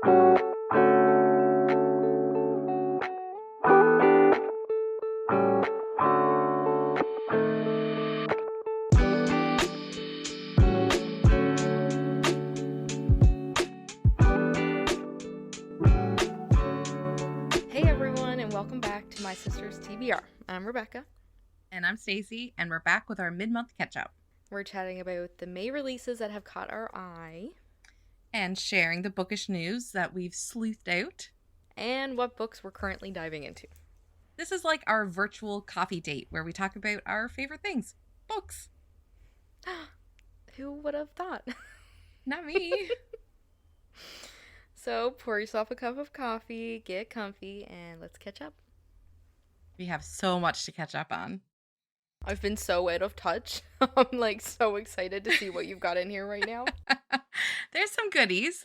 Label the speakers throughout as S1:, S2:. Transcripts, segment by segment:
S1: Hey everyone, and welcome back to My Sister's TBR. I'm Rebecca.
S2: And I'm Stacey, and we're back with our mid-month catch-up.
S1: We're chatting about the May releases that have caught our eye.
S2: And sharing the bookish news that we've sleuthed out.
S1: And what books we're currently diving into.
S2: This is like our virtual coffee date where we talk about our favorite things. Books.
S1: Who would have thought?
S2: Not me.
S1: So pour yourself a cup of coffee, get comfy, and let's catch up.
S2: We have so much to catch up on.
S1: I've been so out of touch. I'm so excited to see what you've got in here right now.
S2: There's some goodies.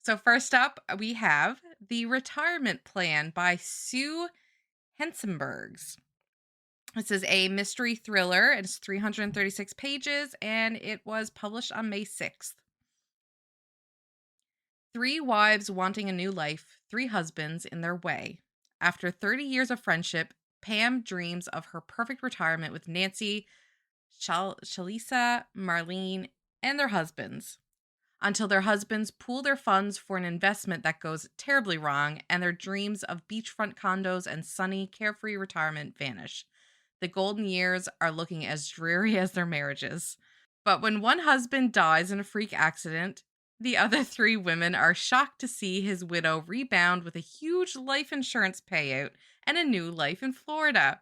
S2: So first up, we have The Retirement Plan by Sue Hensenbergs. This is a mystery thriller. It's 336 pages, and it was published on May 6th. 3 wives wanting a new life, 3 husbands in their way. After 30 years of friendship, Pam dreams of her perfect retirement with Nancy, Shalisa, Marlene, and their husbands. Until their husbands pool their funds for an investment that goes terribly wrong, and their dreams of beachfront condos and sunny, carefree retirement vanish. The golden years are looking as dreary as their marriages. But when one husband dies in a freak accident, the other 3 women are shocked to see his widow rebound with a huge life insurance payout and a new life in Florida.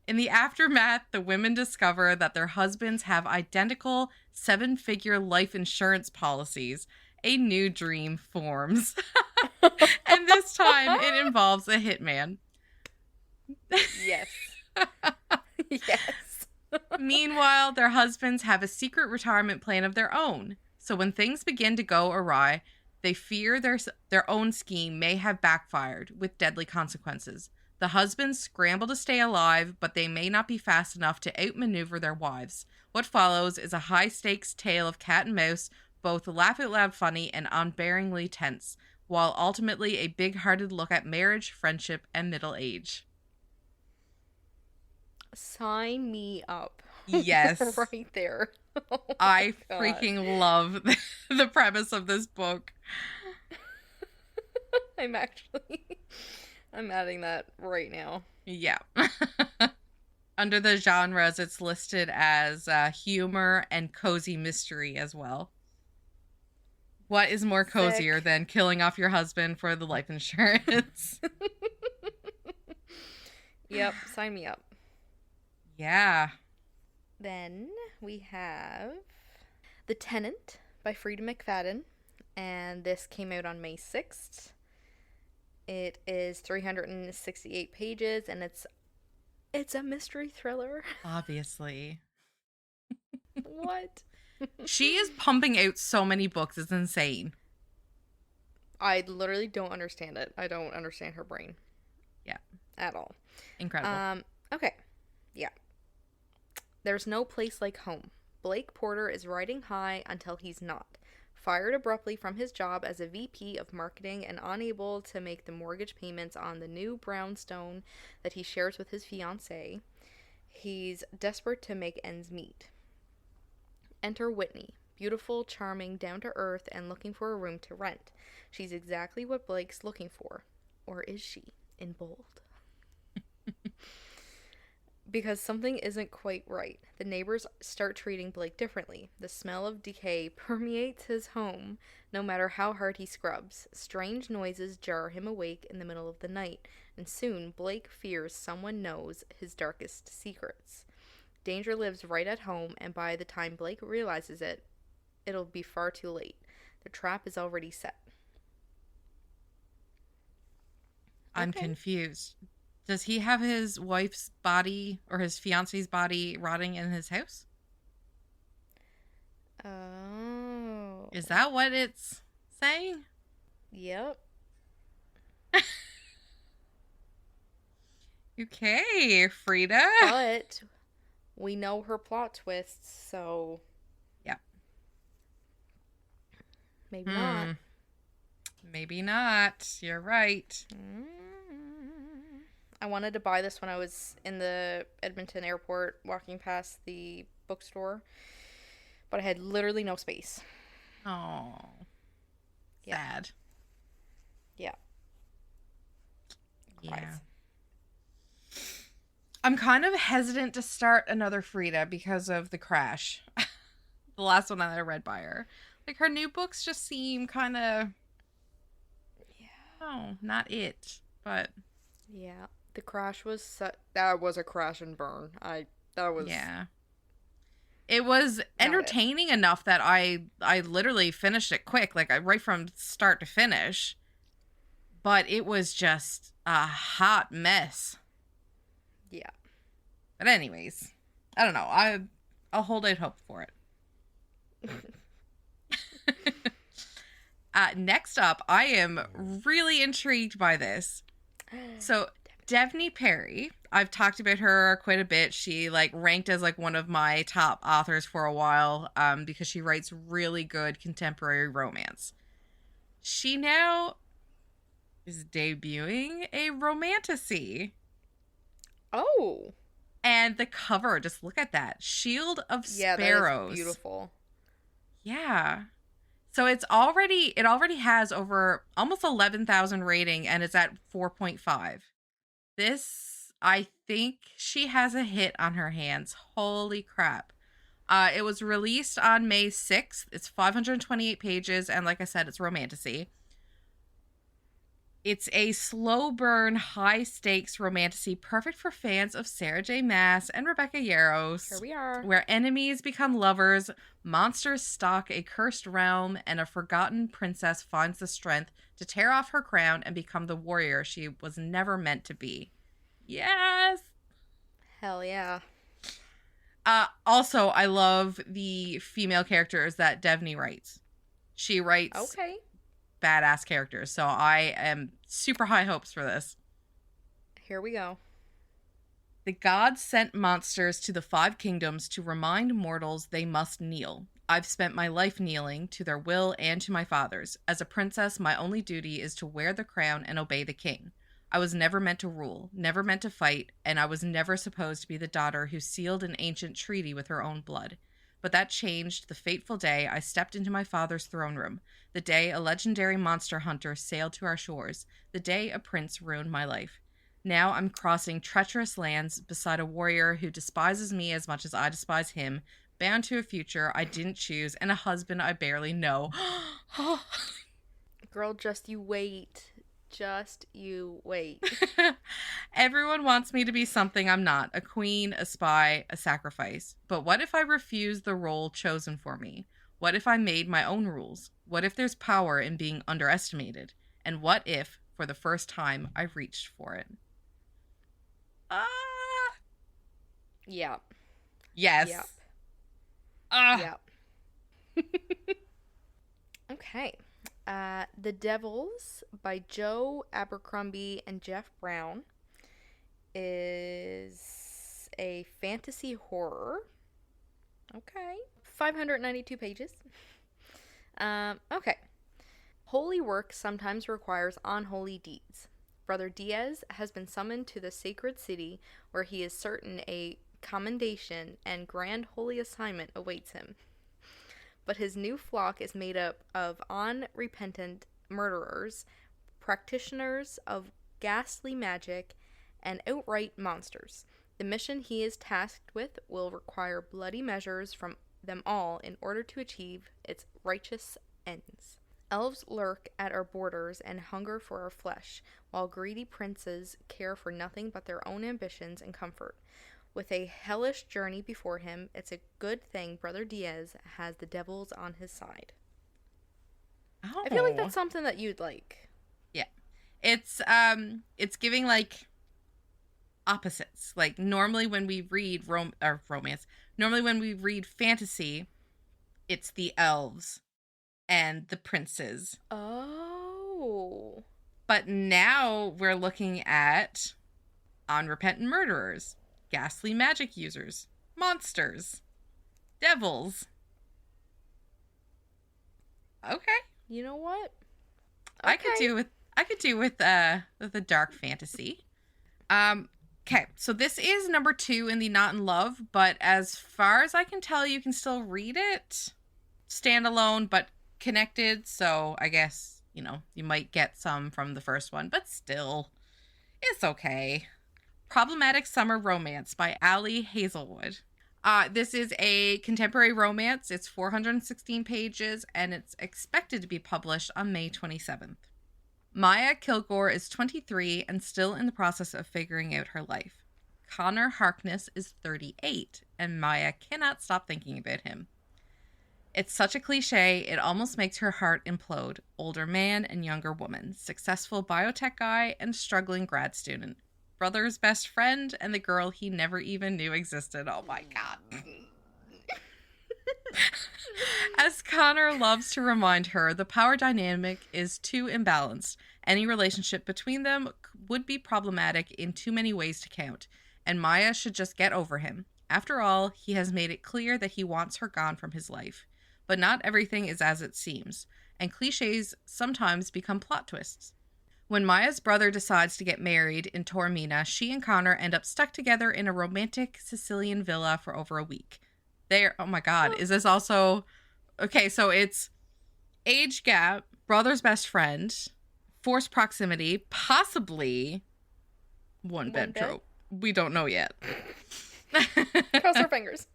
S2: In the aftermath, the women discover that their husbands have identical 7-figure life insurance policies. A new dream forms. And this time, it involves a hitman.
S1: Yes. Yes.
S2: Meanwhile, their husbands have a secret retirement plan of their own. So when things begin to go awry, they fear their own scheme may have backfired with deadly consequences. The husbands scramble to stay alive, but they may not be fast enough to outmaneuver their wives. What follows is a high-stakes tale of cat and mouse, both laugh-out-loud funny and unbearingly tense, while ultimately a big-hearted look at marriage, friendship, and middle age.
S1: Sign me up.
S2: Yes.
S1: Right there. Oh
S2: I
S1: God.
S2: freaking love the premise of this book.
S1: I'm adding that right now.
S2: Yeah. Under the genres, it's listed as humor and cozy mystery as well. What is more cozier than killing off your husband for the life insurance?
S1: Yep, sign me up.
S2: Yeah.
S1: Then we have The Tenant by Frida McFadden, and this came out on May 6th. It is 368 pages, and it's a mystery thriller.
S2: Obviously.
S1: What?
S2: She is pumping out so many books. It's insane.
S1: I literally don't understand it. I don't understand her brain.
S2: Yeah.
S1: At all.
S2: Incredible.
S1: Okay. Yeah. There's no place like home. Blake Porter is riding high until he's not. Fired abruptly from his job as a VP of marketing and unable to make the mortgage payments on the new brownstone that he shares with his fiancée, he's desperate to make ends meet. Enter Whitney, beautiful, charming, down-to-earth, and looking for a room to rent. She's exactly what Blake's looking for. Or is she? In bold. Because something isn't quite right. The neighbors start treating Blake differently. The smell of decay permeates his home, no matter how hard he scrubs. Strange noises jar him awake in the middle of the night, and soon Blake fears someone knows his darkest secrets. Danger lives right at home, and by the time Blake realizes it, it'll be far too late. The trap is already set.
S2: I'm confused. Does he have his wife's body or his fiance's body rotting in his house?
S1: Oh.
S2: Is that what it's saying?
S1: Yep.
S2: Okay, Frida.
S1: But we know her plot twists, so...
S2: Yeah.
S1: Maybe not.
S2: Maybe not. You're right.
S1: I wanted to buy this when I was in the Edmonton airport walking past the bookstore, but I had literally no space.
S2: Oh,
S1: Yeah.
S2: sad.
S1: Yeah.
S2: Yeah.
S1: Cries.
S2: I'm kind of hesitant to start another Frida because of The Crash. The last one that I read by her. Like, her new books just seem kind of,
S1: Yeah.
S2: oh, not it. But
S1: Yeah. The crash was that was a crash and burn. That was
S2: yeah. It was
S1: not it.
S2: entertaining enough that I literally finished it quick, like right from start to finish. But it was just a hot mess.
S1: Yeah.
S2: But anyways, I don't know. I'll hold out hope for it. Next up, I am really intrigued by this. So, Devney Perry, I've talked about her quite a bit. She ranked as one of my top authors for a while because she writes really good contemporary romance. She now is debuting a romantasy.
S1: Oh.
S2: And the cover, just look at that. Shield of
S1: Yeah,
S2: Sparrows.
S1: that is beautiful.
S2: Yeah. So it already has over almost 11,000 rating and it's at 4.5. This, I think she has a hit on her hands. Holy crap. It was released on May 6th. It's 528 pages and like I said, it's romantasy. It's a slow burn, high stakes romantasy perfect for fans of Sarah J. Maas and Rebecca Yarros.
S1: Here we are.
S2: Where enemies become lovers, monsters stalk a cursed realm, and a forgotten princess finds the strength to tear off her crown and become the warrior she was never meant to be. Yes!
S1: Hell yeah.
S2: Also, I love the female characters that Devney writes. She writes
S1: Okay.
S2: badass characters. So I am super high hopes for this.
S1: Here we go.
S2: The gods sent monsters to the 5 kingdoms to remind mortals they must kneel. I've spent my life kneeling to their will and to my father's. As a princess, my only duty is to wear the crown and obey the king. I was never meant to rule, never meant to fight, and I was never supposed to be the daughter who sealed an ancient treaty with her own blood. But that changed the fateful day I stepped into my father's throne room, the day a legendary monster hunter sailed to our shores, the day a prince ruined my life. Now I'm crossing treacherous lands beside a warrior who despises me as much as I despise him, bound to a future I didn't choose and a husband I barely know.
S1: Girl, just you wait. Just you wait.
S2: Everyone wants me to be something I'm not, a queen, a spy, a sacrifice. But what if I refuse the role chosen for me? What if I made my own rules? What if there's power in being underestimated? And what if, for the first time, I reached for it?
S1: Yeah.
S2: Yes.
S1: Yep. Yep. Okay. The Devils by Joe Abercrombie and Jeff Brown is a fantasy horror. Okay. 592 pages. Okay. Holy work sometimes requires unholy deeds. Brother Diaz has been summoned to the sacred city where he is certain a commendation and grand holy assignment awaits him. But his new flock is made up of unrepentant murderers, practitioners of ghastly magic, and outright monsters. The mission he is tasked with will require bloody measures from them all in order to achieve its righteous ends. Elves lurk at our borders and hunger for our flesh, while greedy princes care for nothing but their own ambitions and comfort. With a hellish journey before him, it's a good thing Brother Diaz has the devils on his side.
S2: Oh.
S1: I feel like that's something that you'd like.
S2: Yeah. It's giving opposites. Like normally when we read romance, normally when we read fantasy, it's the elves and the princes.
S1: Oh.
S2: But now we're looking at unrepentant murderers, ghastly magic users, monsters, devils. Okay.
S1: You know what?
S2: I could
S1: Okay.
S2: do with the dark fantasy. Okay, so this is number 2 in the Not in Love, but as far as I can tell, you can still read it standalone, but connected. So I guess, you might get some from the first one, but still, it's okay. Problematic Summer Romance by Allie Hazelwood. This is a contemporary romance. It's 416 pages, and it's expected to be published on May 27th. Maya Kilgore is 23 and still in the process of figuring out her life. Connor Harkness is 38, and Maya cannot stop thinking about him. It's such a cliche, it almost makes her heart implode. Older man and younger woman, successful biotech guy and struggling grad student, brother's best friend and the girl he never even knew existed. Oh my god. As Connor loves to remind her, the power dynamic is too imbalanced. Any relationship between them would be problematic in too many ways to count, and Maya should just get over him. After all, he has made it clear that he wants her gone from his life. But not everything is as it seems, and cliches sometimes become plot twists. When Maya's brother decides to get married in Taormina, she and Connor end up stuck together in a romantic Sicilian villa for over a week. Oh my god, is this also... Okay, so it's age gap, brother's best friend, forced proximity, possibly one bed trope. We don't know yet.
S1: Cross our fingers.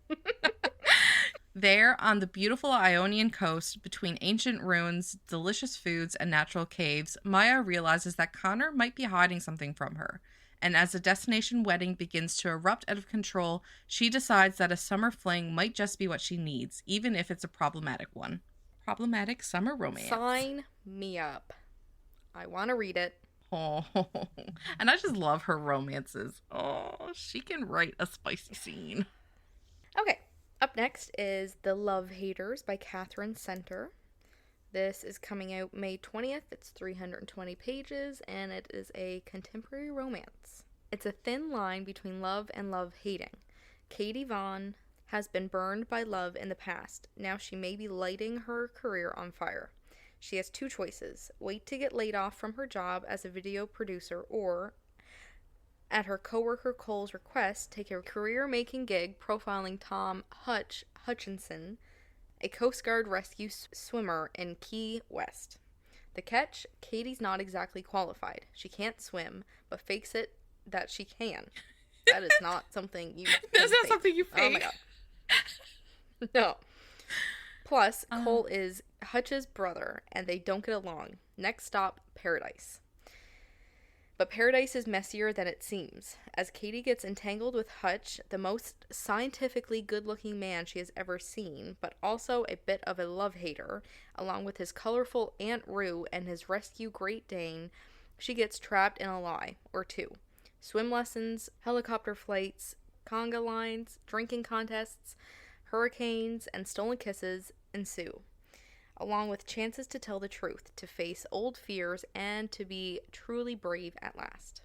S2: There, on the beautiful Ionian coast, between ancient ruins, delicious foods, and natural caves, Maya realizes that Connor might be hiding something from her. And as the destination wedding begins to erupt out of control, she decides that a summer fling might just be what she needs, even if it's a problematic one. Problematic summer romance.
S1: Sign me up. I want to read it.
S2: Oh, and I just love her romances. Oh, she can write a spicy scene.
S1: Okay. Up next is The Love Haters by Catherine Center. This is coming out May 20th. It's 320 pages, and it is a contemporary romance. It's a thin line between love and love hating. Katie Vaughn has been burned by love in the past. Now she may be lighting her career on fire. She has 2 choices. Wait to get laid off from her job as a video producer, or at her coworker Cole's request, take a career-making gig profiling Tom Hutchinson, a Coast Guard rescue swimmer in Key West. The catch, Katie's not exactly qualified. She can't swim, but fakes it that she can. That is not something you
S2: That's not
S1: fake.
S2: Something you fake.
S1: Oh my god. No. Plus, Cole is Hutch's brother, and they don't get along. Next stop, Paradise. But Paradise is messier than it seems, as Katie gets entangled with Hutch, the most scientifically good-looking man she has ever seen, but also a bit of a love hater, along with his colorful Aunt Rue and his rescue Great Dane. She gets trapped in a lie, or 2. Swim lessons, helicopter flights, conga lines, drinking contests, hurricanes, and stolen kisses ensue, along with chances to tell the truth, to face old fears, and to be truly brave at last.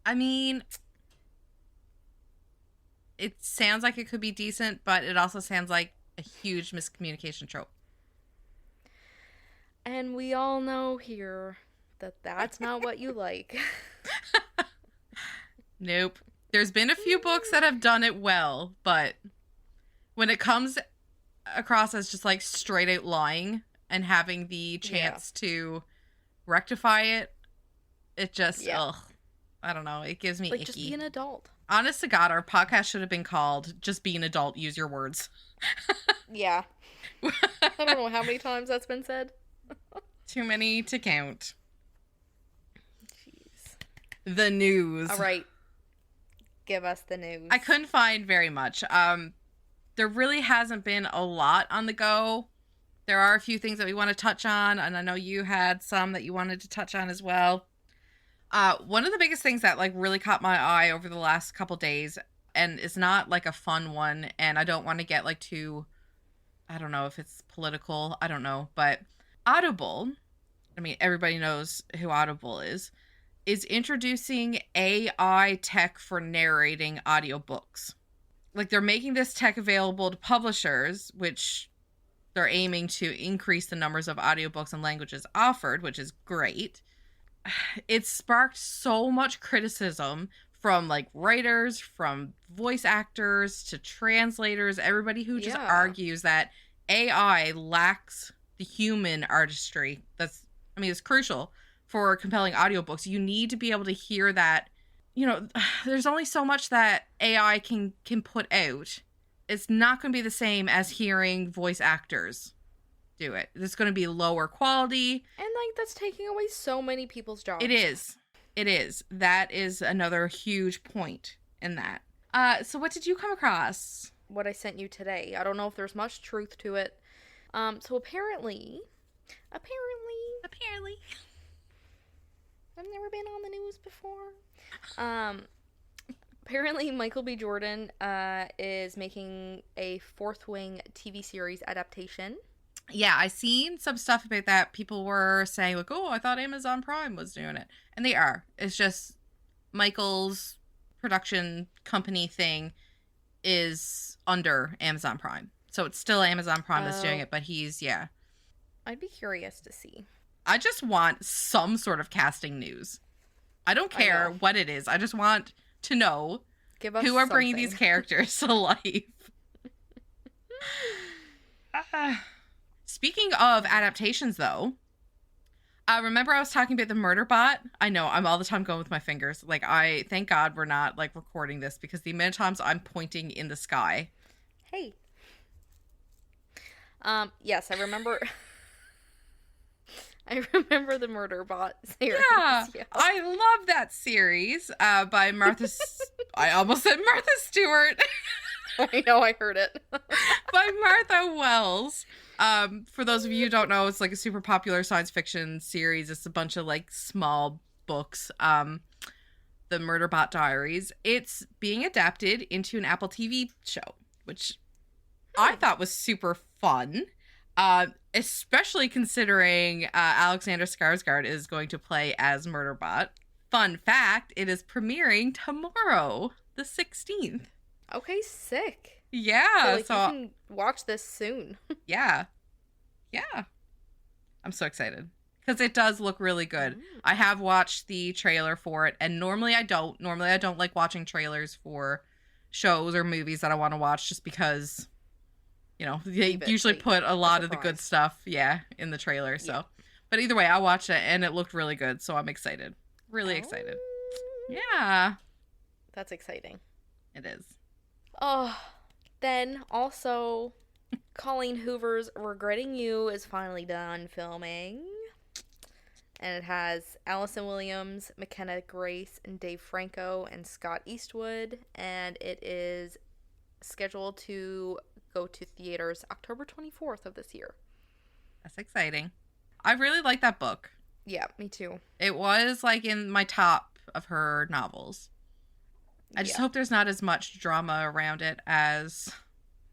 S2: I mean, it sounds like it could be decent, but it also sounds like a huge miscommunication trope.
S1: And we all know here that that's not what you like.
S2: Nope. There's been a few books that have done it well, but when it comes across as just like straight out lying and having the chance to rectify it, it just, ugh. I don't know. It gives me icky.
S1: Just be an adult.
S2: Honest to God, our podcast should have been called Just Be an Adult, Use Your Words.
S1: Yeah. I don't know how many times that's been said.
S2: Too many to count.
S1: Jeez.
S2: The news.
S1: All right. Give us the news.
S2: I couldn't find very much. There really hasn't been a lot on the go. There are a few things that we want to touch on, and I know you had some that you wanted to touch on as well. One of the biggest things that like really caught my eye over the last couple days, and it's not like a fun one, and I don't want to get like too, I don't know if it's political, I don't know, but Audible, I mean, everybody knows who Audible is introducing AI tech for narrating audiobooks. Like, they're making this tech available to publishers, which they're aiming to increase the numbers of audiobooks and languages offered, which is great. It sparked so much criticism from like writers, from voice actors to translators, everybody who just argues that AI lacks the human artistry. It's crucial for compelling audiobooks. You need to be able to hear that, there's only so much that AI can put out. It's not going to be the same as hearing voice actors do it. It's going to be lower quality.
S1: And like that's taking away so many people's jobs.
S2: It is. That is another huge point in that. So what did you come across?
S1: What I sent you today. I don't know if there's much truth to it. So apparently, I've never been on the news before. Apparently Michael B. Jordan is making a Fourth Wing TV series adaptation.
S2: Yeah, I seen some stuff about that. People were saying like, "Oh, I thought Amazon Prime was doing it," and they are. It's just Michael's production company thing is under Amazon Prime, so it's still Amazon Prime that's doing it. But
S1: I'd be curious to see.
S2: I just want some sort of casting news. I don't care what it is. I just want to know who are bringing these characters to life. Speaking of adaptations, though, remember I was talking about the murder bot? I know, I'm all the time going with my fingers. Like, thank God we're not, like, recording this because the amount of times I'm pointing in the sky.
S1: Hey. Yes, I remember... I remember the murder bot series.
S2: Yeah, I love that series by Martha... I almost said Martha Stewart.
S1: I know, I heard it.
S2: By Martha Wells. For those of you who don't know, it's like a super popular science fiction series. It's a bunch of like small books. The Murderbot Diaries. It's being adapted into an Apple TV show, which I thought was super fun. Especially considering Alexander Skarsgård is going to play as Murderbot. Fun fact, it is premiering tomorrow, the 16th.
S1: Okay, sick.
S2: Yeah.
S1: So you can watch this soon. Yeah.
S2: I'm so excited. Because it does look really good. I have watched the trailer for it, and normally I don't. Normally I don't like watching trailers for shows or movies that I want to watch just because, they usually put a lot of the good stuff, in the trailer. So, but either way, I watched it, and it looked really good, so I'm excited. Really excited. Yeah.
S1: That's exciting.
S2: It is.
S1: Oh, then also, Colleen Hoover's Regretting You is finally done filming. And it has Allison Williams, McKenna Grace, and Dave Franco, and Scott Eastwood. And it is scheduled to go to theaters October 24th of this year.
S2: That's exciting. I really like that book.
S1: Yeah, me too.
S2: It was like in my top of her novels. I just hope there's not as much drama around it as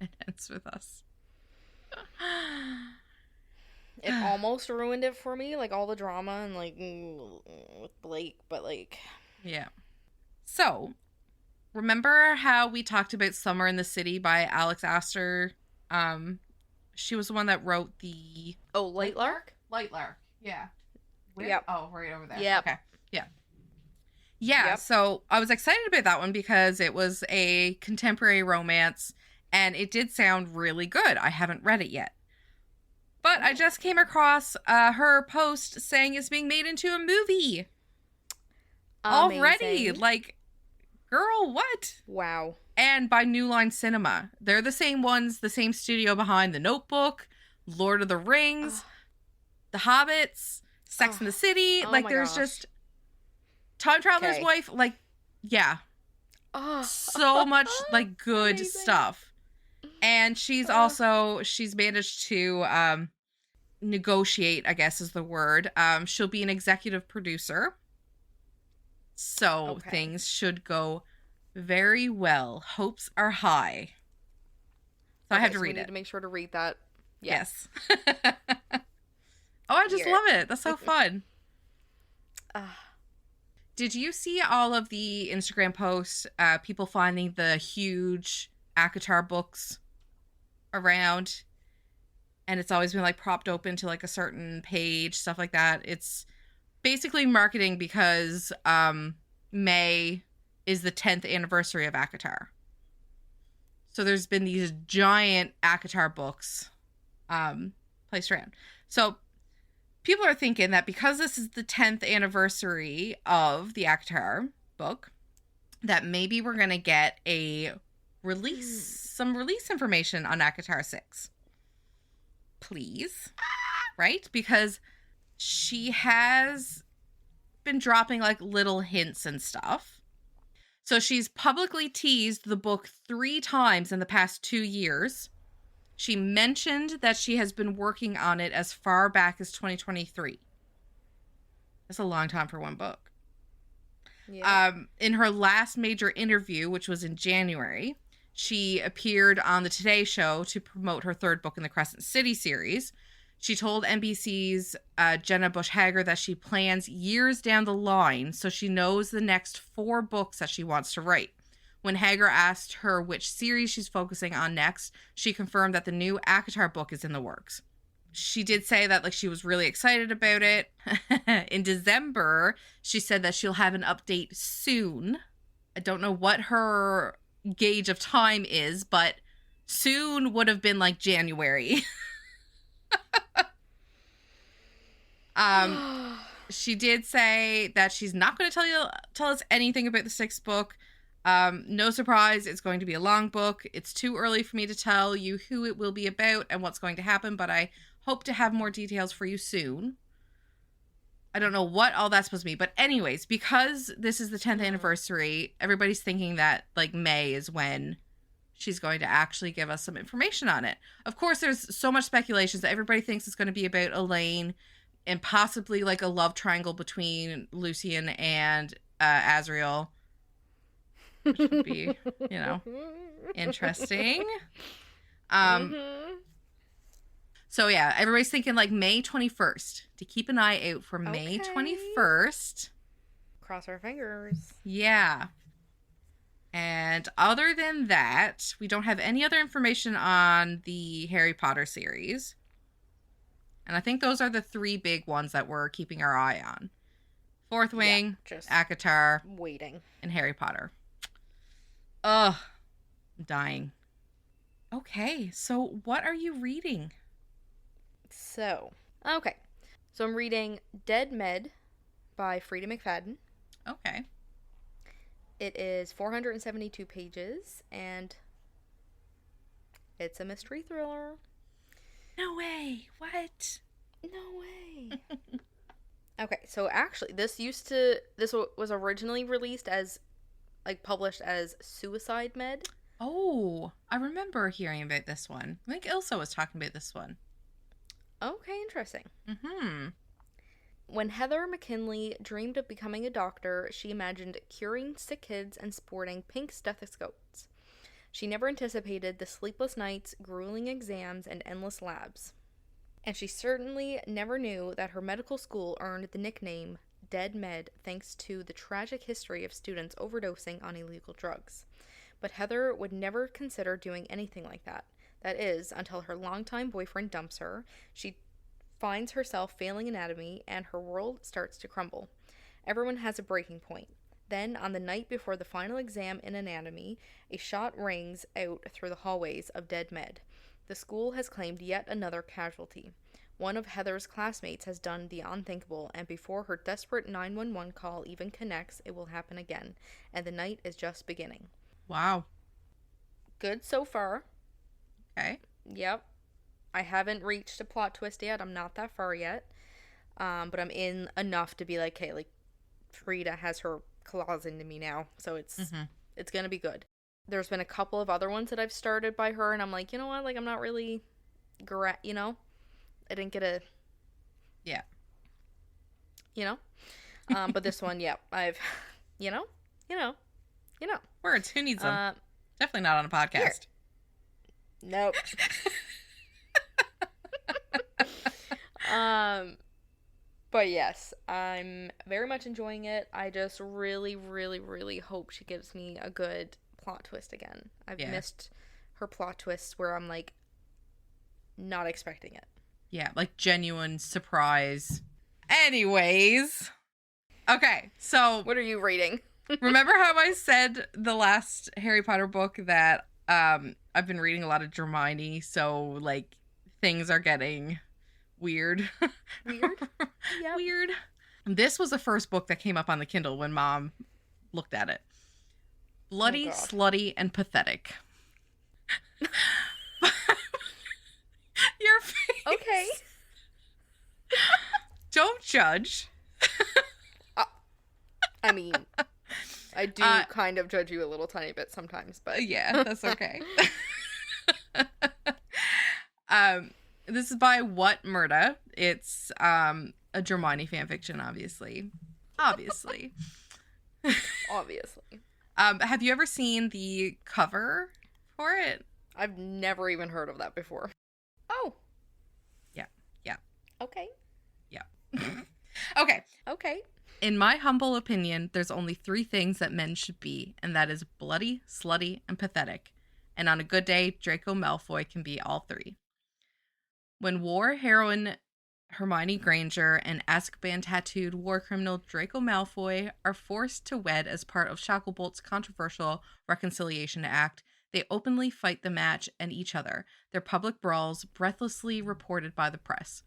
S2: It Ends With Us.
S1: It almost ruined it for me, like all the drama and like with Blake, but like...
S2: Yeah. So, remember how we talked about Summer in the City by Alex Astor? She was the one that wrote the...
S1: Oh, Lightlark?
S2: Lightlark, yeah.
S1: Yep.
S2: Oh, right over there.
S1: Yep.
S2: Okay, yeah. Yeah, so I was excited about that one because it was a contemporary romance and it did sound really good. I haven't read it yet. But I just came across her post saying it's being made into a movie. Amazing. Already. Like, girl, what?
S1: Wow.
S2: And by New Line Cinema. They're the same ones, the same studio behind The Notebook, Lord of the Rings, The Hobbits, Sex and the City. Like, there's just... Time Traveler's Wife, like, yeah. So much, like, good stuff. And she's managed to negotiate, I guess is the word. She'll be an executive producer. So things should go very well. Hopes are high. So I have to read it. We need
S1: to make sure to read that.
S2: Yes. I just love it. That's so fun. Did you see all of the Instagram posts, people finding the huge ACOTAR books around? and it's always been like propped open to like a certain page, stuff like that. It's basically marketing because May is the 10th anniversary of ACOTAR. So there's been these giant ACOTAR books placed around. So people are thinking that because this is the 10th anniversary of the ACOTAR book, that maybe we're going to get some release information on ACOTAR 6. Please. Right? Because she has been dropping like little hints and stuff. So she's publicly teased the book 3 times in the past 2 years. She mentioned that she has been working on it as far back as 2023. That's a long time for one book. Yeah. In her last major interview, which was in January, she appeared on the Today Show to promote her 3rd book in the Crescent City series. She told NBC's Jenna Bush Hager that she plans years down the line, so she knows the next 4 books that she wants to write. When Hager asked her which series she's focusing on next, she confirmed that the new ACOTAR book is in the works. She did say that like she was really excited about it. In December, she said that she'll have an update soon. I don't know what her gauge of time is, but soon would have been like January. She did say that she's not going to tell us anything about the 6th book. No surprise, it's going to be a long book. It's too early for me to tell you who it will be about and what's going to happen, but I hope to have more details for you soon. I don't know what all that's supposed to be, but anyways, because this is the 10th anniversary, everybody's thinking that like May is when she's going to actually give us some information on it. Of course, there's so much speculation that everybody thinks it's going to be about Elaine and possibly like a love triangle between Lucian and Azriel, which would be, interesting. So yeah, everybody's thinking like May 21st. To keep an eye out for May 21st.
S1: Cross our fingers.
S2: Yeah. And other than that, we don't have any other information on the Harry Potter series. And I think those are the 3 big ones that we're keeping our eye on. Fourth Wing, ACOTAR,
S1: waiting,
S2: and Harry Potter. Ugh, I'm dying. Okay, so what are you reading?
S1: So I'm reading Dead Med by Frida McFadden.
S2: Okay.
S1: It is 472 pages, and it's a mystery thriller.
S2: No way. What?
S1: No way. Okay, so actually, this was originally released as, like, published as Suicide Med.
S2: Oh, I remember hearing about this one. I think Ilsa was talking about this one.
S1: Okay, interesting.
S2: Mm-hmm.
S1: When Heather McKinley dreamed of becoming a doctor, she imagined curing sick kids and sporting pink stethoscopes. She never anticipated the sleepless nights, grueling exams, and endless labs. And she certainly never knew that her medical school earned the nickname Dead Med thanks to the tragic history of students overdosing on illegal drugs. But Heather would never consider doing anything like that. That is, until her longtime boyfriend dumps her, she finds herself failing anatomy, and her world starts to crumble. Everyone has a breaking point. Then, on the night before the final exam in anatomy, a shot rings out through the hallways of Dead Med. The school has claimed yet another casualty. One of Heather's classmates has done the unthinkable, and before her desperate 911 call even connects, it will happen again, and the night is just beginning.
S2: Wow.
S1: Good so far.
S2: Okay.
S1: Yep. I haven't reached a plot twist yet. I'm not that far yet. But I'm in enough to be like, hey, like, Frida has her claws into me now, so it's gonna be good. There's been a couple of other ones that I've started by her, and I'm like, you know what? Like, I'm not really, I didn't get a,
S2: yeah,
S1: but this one, yeah, I've,
S2: words. Who needs them? Definitely not on a podcast.
S1: Here. Nope. But yes, I'm very much enjoying it. I just really, really, really hope she gives me a good plot twist again. I've missed her plot twists where I'm like, not expecting it.
S2: Yeah, like genuine surprise. Anyways. Okay, so
S1: What are you reading?
S2: remember how I said the last Harry Potter book that I've been reading a lot of Hermione, so like things are getting weird.
S1: Weird? Yep.
S2: Weird. This was the first book that came up on the Kindle when Mom looked at it. Bloody, slutty, and pathetic. Your face.
S1: Okay.
S2: Don't judge.
S1: I mean, I do kind of judge you a little tiny bit sometimes, but
S2: yeah, that's okay. This is by What Murda. It's a Hermione fanfiction, obviously. Obviously. Have you ever seen the cover for it?
S1: I've never even heard of that before. Oh.
S2: Yeah.
S1: Okay.
S2: Yeah. Okay.
S1: Okay.
S2: In my humble opinion, there's only 3 things that men should be, and that is bloody, slutty, and pathetic. And on a good day, Draco Malfoy can be all 3. When war heroine Hermione Granger and Azkaban-tattooed war criminal Draco Malfoy are forced to wed as part of Shacklebolt's controversial Reconciliation Act, they openly fight the match and each other, their public brawls breathlessly reported by the press.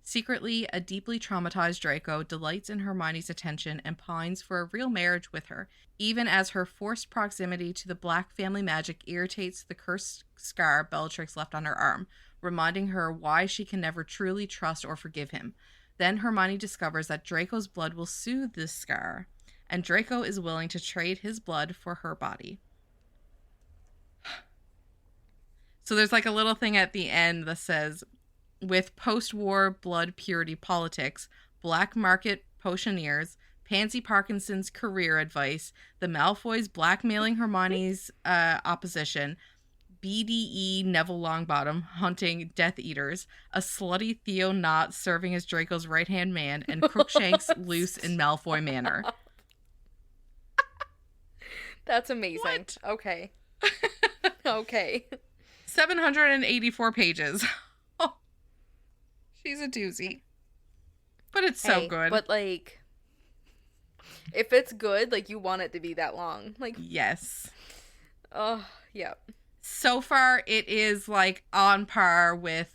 S2: Secretly, a deeply traumatized Draco delights in Hermione's attention and pines for a real marriage with her, even as her forced proximity to the Black family magic irritates the cursed scar Bellatrix left on her arm, reminding her why she can never truly trust or forgive him. Then Hermione discovers that Draco's blood will soothe this scar, and Draco is willing to trade his blood for her body. So there's like a little thing at the end that says, with post-war blood purity politics, black market potioneers, Pansy Parkinson's career advice, the Malfoys blackmailing Hermione's opposition, BDE Neville Longbottom hunting Death Eaters, a slutty Theo Knott serving as Draco's right-hand man, and Crookshanks loose in Malfoy Manor.
S1: That's amazing. What? Okay. Okay.
S2: 784 pages. Oh, she's a doozy. But it's so good.
S1: But, like, if it's good, like, you want it to be that long. Like,
S2: yes.
S1: Oh, yeah.
S2: So far, it is, like, on par with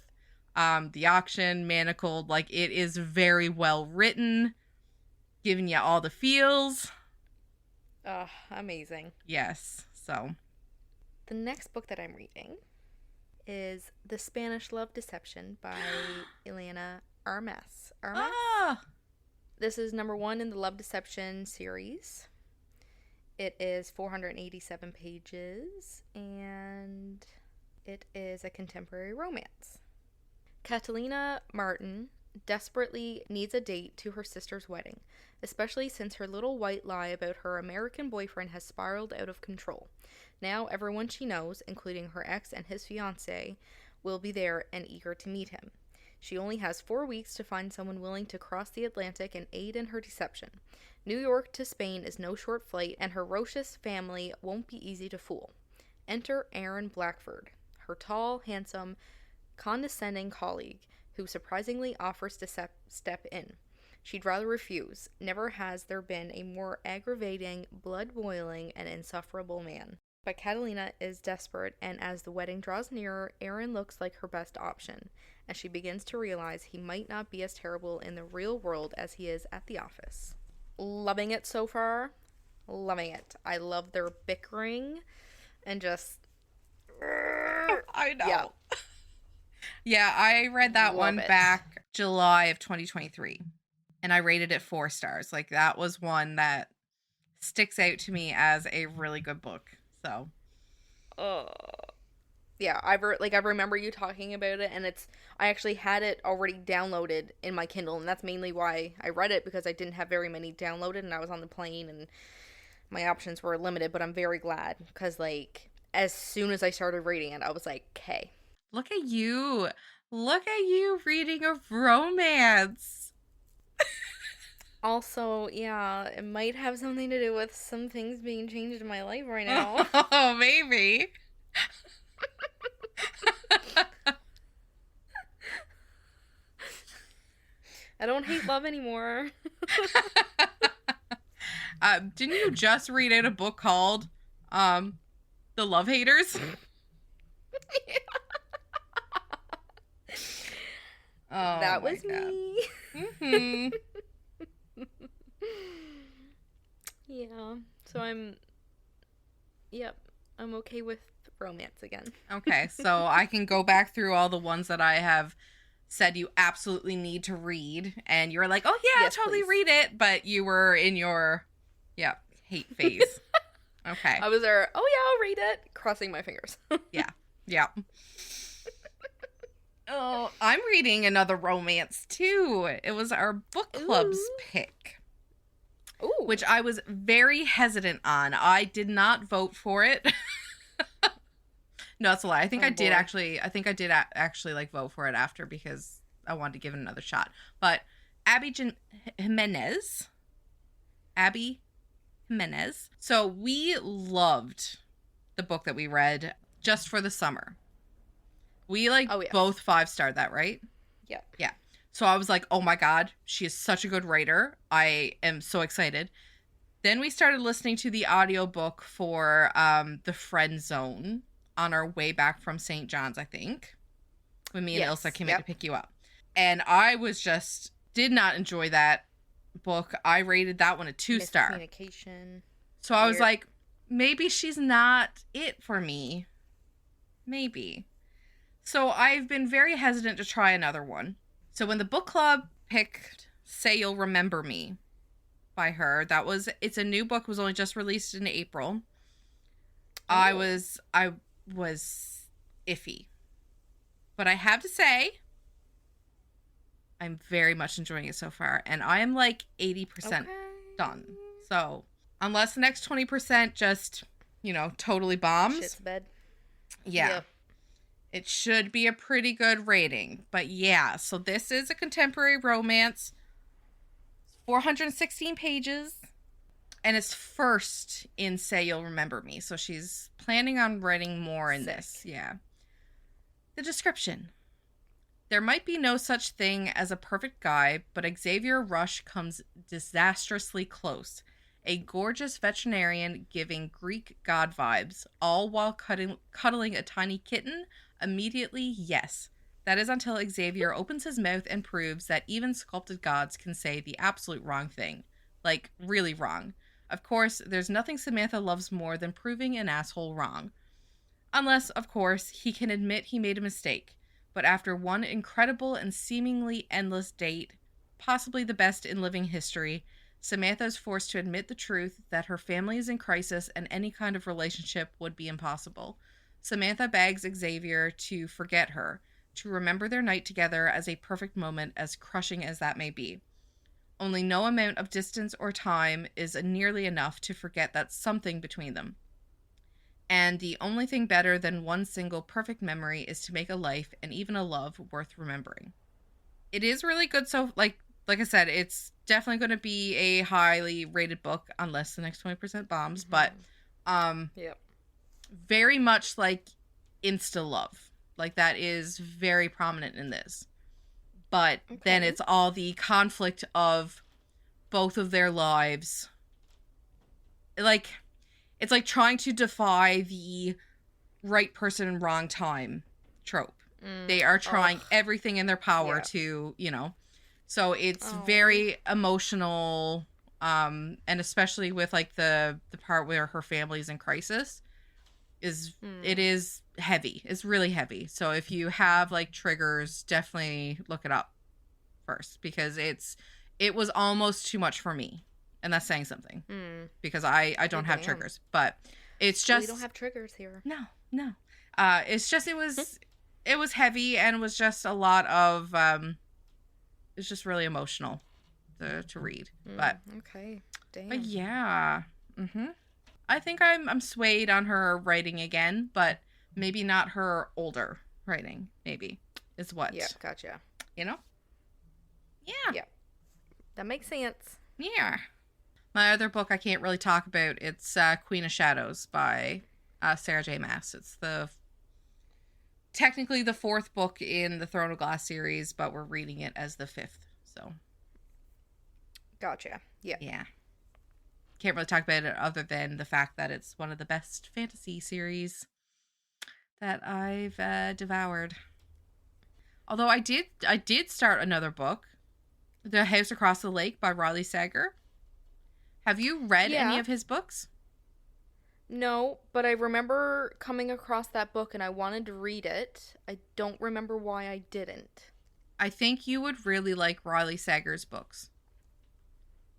S2: The Auction, Manacled. Like, it is very well written, giving you all the feels.
S1: Oh, amazing.
S2: Yes, so.
S1: The next book that I'm reading is The Spanish Love Deception by Elena Armas.
S2: Ah!
S1: This is number 1 in the Love Deception series. It is 487 pages, and it is a contemporary romance. Catalina Martin desperately needs a date to her sister's wedding, especially since her little white lie about her American boyfriend has spiraled out of control. Now everyone she knows, including her ex and his fiancé, will be there and eager to meet him. She only has 4 weeks to find someone willing to cross the Atlantic and aid in her deception. New York to Spain is no short flight, and her rocious family won't be easy to fool. Enter Aaron Blackford, her tall, handsome, condescending colleague, who surprisingly offers to step in. She'd rather refuse. Never has there been a more aggravating, blood-boiling, and insufferable man. But Catalina is desperate, and as the wedding draws nearer, Aaron looks like her best option, as she begins to realize he might not be as terrible in the real world as he is at the office. Loving it so far. Loving it. I love their bickering and just...
S2: I know. Yeah, I read that one back July of 2023, and I rated it 4 stars. Like, that was one that sticks out to me as a really good book. So,
S1: yeah, I remember you talking about it, and I actually had it already downloaded in my Kindle, and that's mainly why I read it, because I didn't have very many downloaded, and I was on the plane, and my options were limited, but I'm very glad, because, like, as soon as I started reading it, I was like, okay.
S2: Look at you reading a romance.
S1: Also, yeah, it might have something to do with some things being changed in my life right now.
S2: Oh, maybe.
S1: I don't hate love anymore.
S2: Didn't you just read out a book called The Love Haters? Oh,
S1: that was me.
S2: Mm-hmm.
S1: Yeah. So I'm okay with romance again.
S2: Okay, so I can go back through all the ones that I have said you absolutely need to read, and you're like, oh yeah,
S1: Yes,
S2: I'll totally
S1: please.
S2: read it, but you were in your, hate phase. Okay.
S1: I was there, oh yeah, I'll read it, crossing my fingers.
S2: Yeah. Oh, I'm reading another romance too. It was our book club's pick.
S1: Ooh.
S2: Which I was very hesitant on. I did not vote for it. No, that's a lie. I think I did actually like vote for it after because I wanted to give it another shot. But Abby Jimenez. So we loved the book that we read just for the summer. We both 5-starred that, right?
S1: Yep.
S2: Yeah. So I was like, oh my God, she is such a good writer. I am so excited. Then we started listening to the audiobook for The Friend Zone on our way back from St. John's, I think, when me and Ilsa came in to pick you up. And I did not enjoy that book. I rated that one a 2-star.
S1: Miscommunication.
S2: So I was like, maybe she's not it for me. Maybe. So I've been very hesitant to try another one. So when the book club picked Say You'll Remember Me by her, it's a new book, was only just released in April. Oh. I was iffy. But I have to say, I'm very much enjoying it so far. And I am like 80% done. So unless the next 20% just, totally bombs.
S1: Shit's bed.
S2: Yeah.
S1: Yep.
S2: It should be a pretty good rating. But yeah, so this is a contemporary romance. 416 pages. And it's first in Say You'll Remember Me. So she's planning on writing more in this. Yeah. The description. There might be no such thing as a perfect guy, but Xavier Rush comes disastrously close. A gorgeous veterinarian giving Greek god vibes, all while cuddling a tiny kitten. Immediately, yes. That is until Xavier opens his mouth and proves that even sculpted gods can say the absolute wrong thing. Like, really wrong. Of course, there's nothing Samantha loves more than proving an asshole wrong. Unless, of course, he can admit he made a mistake. But after one incredible and seemingly endless date, possibly the best in living history, Samantha is forced to admit the truth that her family is in crisis and any kind of relationship would be impossible. Samantha begs Xavier to forget her, to remember their night together as a perfect moment, as crushing as that may be. Only no amount of distance or time is nearly enough to forget that something between them. And the only thing better than one single perfect memory is to make a life and even a love worth remembering. It is really good. So, like I said, it's definitely going to be a highly rated book unless the next 20% bombs.
S1: Mm-hmm.
S2: But,
S1: yep.
S2: Very much like insta love. Like that is very prominent in this. But then it's all the conflict of both of their lives. Like, it's like trying to defy the right person, wrong time trope. They are trying everything in their power to, So it's very emotional, and especially with like the part where her family's in crisis, it is heavy. It's really heavy. So if you have like triggers, definitely look it up first, because it was almost too much for me. And that's saying something, because I don't have triggers, but it's just,
S1: we don't have triggers here.
S2: No. It's just, it was heavy, and it was just a lot of, it's just really emotional to read, but
S1: okay. Damn.
S2: But yeah. I think I'm swayed on her writing again, but maybe not her older writing, maybe is what.
S1: Yeah. Gotcha.
S2: Yeah.
S1: Yeah. That makes sense.
S2: Yeah. My other book I can't really talk about. It's Queen of Shadows by Sarah J. Maas. It's technically the 4th book in the Throne of Glass series, but we're reading it as the 5th. So
S1: Gotcha. Yeah.
S2: Yeah. Can't really talk about it other than the fact that it's one of the best fantasy series that I've devoured. Although I did start another book, The House Across the Lake by Riley Sager. Have you read any
S1: Yeah.
S2: of his books?
S1: No, but I remember coming across that book and I wanted to read it. I don't remember why I didn't.
S2: I think you would really like Riley Sager's books.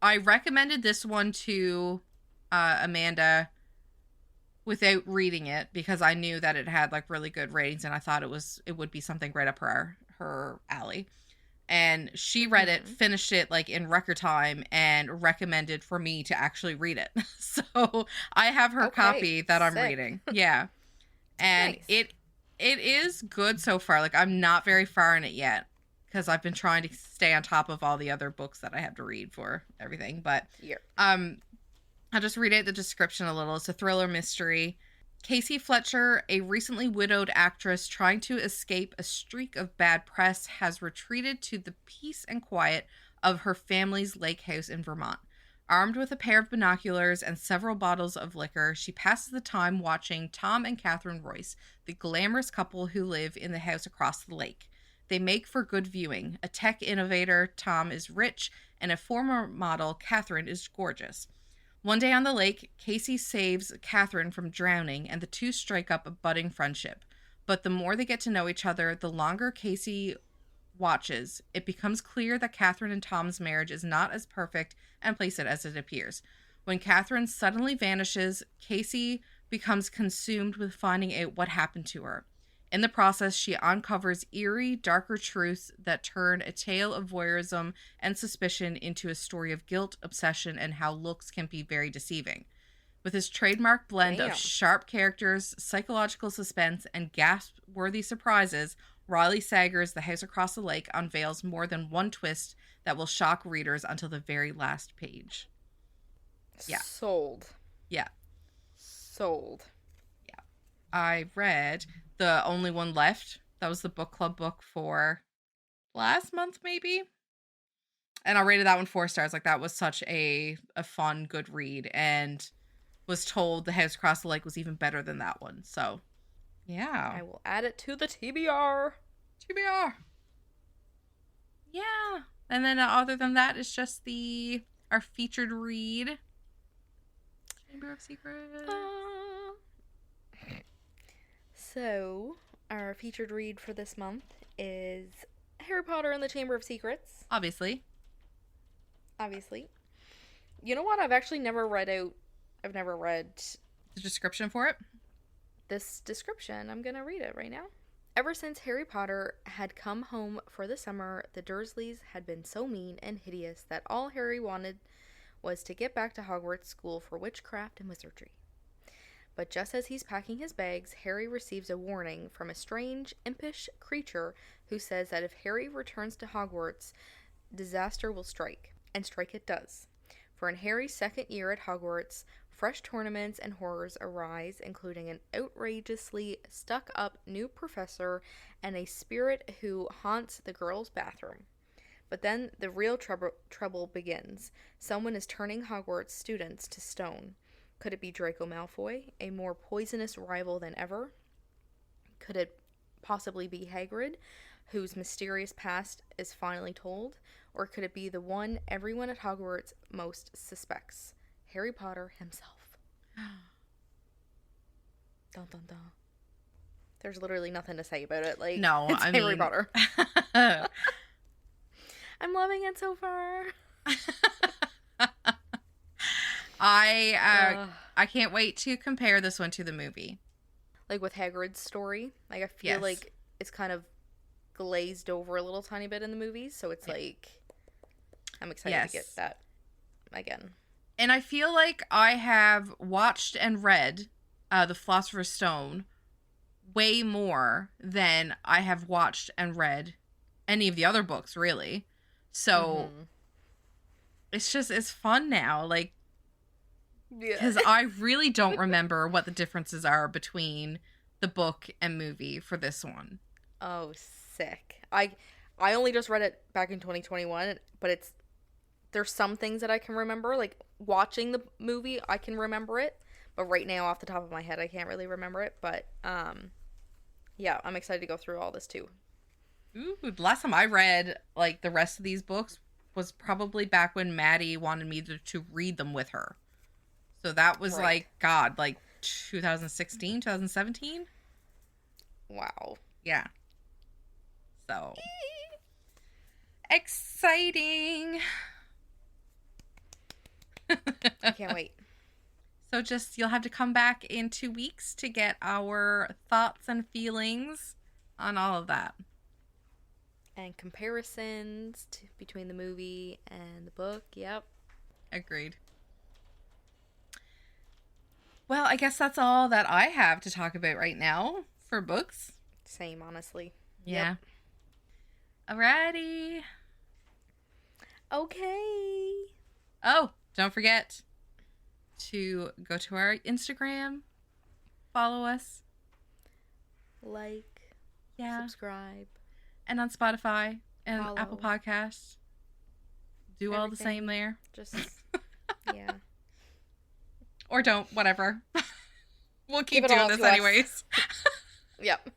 S2: I recommended this one to Amanda without reading it because I knew that it had like really good ratings and I thought it would be something right up her alley. And she read it,
S1: Hmm.
S2: finished it like in record time, and recommended for me to actually read it. So I have her
S1: Okay.
S2: copy that I'm
S1: Sick.
S2: reading. Yeah. And
S1: Nice.
S2: it is good so far. Like I'm not very far in it yet because I've been trying to stay on top of all the other books that I have to read for everything. But
S1: Yeah.
S2: um I'll just read it the description a little. It's a thriller mystery. Casey Fletcher, a recently widowed actress trying to escape a streak of bad press, has retreated to the peace and quiet of her family's lake house in Vermont. Armed with a pair of binoculars and several bottles of liquor, she passes the time watching Tom and Catherine Royce, the glamorous couple who live in the house across the lake. They make for good viewing. A tech innovator, Tom is rich, and a former model, Catherine, is gorgeous. One day on the lake, Casey saves Catherine from drowning, and the two strike up a budding friendship. But the more they get to know each other, the longer Casey watches, it becomes clear that Catherine and Tom's marriage is not as perfect and placid as it appears. When Catherine suddenly vanishes, Casey becomes consumed with finding out what happened to her. In the process, she uncovers eerie, darker truths that turn a tale of voyeurism and suspicion into a story of guilt, obsession, and how looks can be very deceiving. With his trademark blend of
S1: Damn.
S2: sharp characters, psychological suspense, and gasp-worthy surprises, Riley Sager's The House Across the Lake unveils more than one twist that will shock readers until the very last page. Yeah,
S1: Sold.
S2: yeah,
S1: Sold.
S2: yeah. I read The Only One Left. That was the book club book for last month, maybe. And I rated that one 4 stars. Like that was such a fun, good read, and was told The House Across the Lake was even better than that one. So yeah.
S1: I will add it to the TBR.
S2: TBR. Yeah. And then other than that, it's just our featured read. Chamber of Secrets.
S1: So, our featured read for this month is Harry Potter and the Chamber of Secrets,
S2: Obviously.
S1: obviously. You know what? I've never read
S2: The description for it.
S1: this description. I'm going to read it right now. Ever since Harry Potter had come home for the summer, the Dursleys had been so mean and hideous that all Harry wanted was to get back to Hogwarts School for Witchcraft and Wizardry. But just as he's packing his bags, Harry receives a warning from a strange, impish creature who says that if Harry returns to Hogwarts, disaster will strike. And strike it does. For in Harry's second year at Hogwarts, fresh tournaments and horrors arise, including an outrageously stuck-up new professor and a spirit who haunts the girls' bathroom. But then the real trouble begins. Someone is turning Hogwarts students to stone. Could it be Draco Malfoy, a more poisonous rival than ever? Could it possibly be Hagrid, whose mysterious past is finally told? Or could it be the one everyone at Hogwarts most suspects, Harry Potter himself? Dun dun dun. There's literally nothing to say about it. Like,
S2: No,
S1: it's
S2: I
S1: Harry
S2: mean,
S1: Potter. I'm loving it so far.
S2: I can't wait to compare this one to the movie.
S1: Like with Hagrid's story, like I feel
S2: Yes.
S1: like it's kind of glazed over a little tiny bit in the movies, so it's
S2: Yeah.
S1: like I'm excited to get that again.
S2: And I feel like I have watched and read The Philosopher's Stone way more than I have watched and read any of the other books, really. So it's fun now, like, because I really don't remember what the differences are between the book and movie for this one.
S1: Oh, sick. I only just read it back in 2021, but it's there's some things that I can remember. Like, watching the movie, I can remember it. But right now, off the top of my head, I can't really remember it. But, yeah, I'm excited to go through all this, too.
S2: Ooh, the last time I read, like, the rest of these books was probably back when Maddie wanted me to read them with her. So that was,
S1: Right.
S2: like, God, like, 2016, 2017?
S1: Wow.
S2: Yeah. So. Exciting.
S1: I can't wait.
S2: So just, you'll have to come back in 2 weeks to get our thoughts and feelings on all of that.
S1: And comparisons between the movie and the book. Yep.
S2: Agreed. Well, I guess that's all that I have to talk about right now for books.
S1: Same, honestly.
S2: Yeah. Yep. Alrighty.
S1: Okay.
S2: Oh, don't forget to go to our Instagram, follow us.
S1: Like.
S2: Yeah.
S1: Subscribe.
S2: And on Spotify and
S1: Follow.
S2: Apple Podcasts. Do all the same there.
S1: Just, yeah.
S2: Or don't, whatever. We'll keep
S1: Give it
S2: doing
S1: all
S2: this
S1: to us.
S2: anyways.
S1: Yep.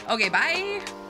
S2: Okay, bye.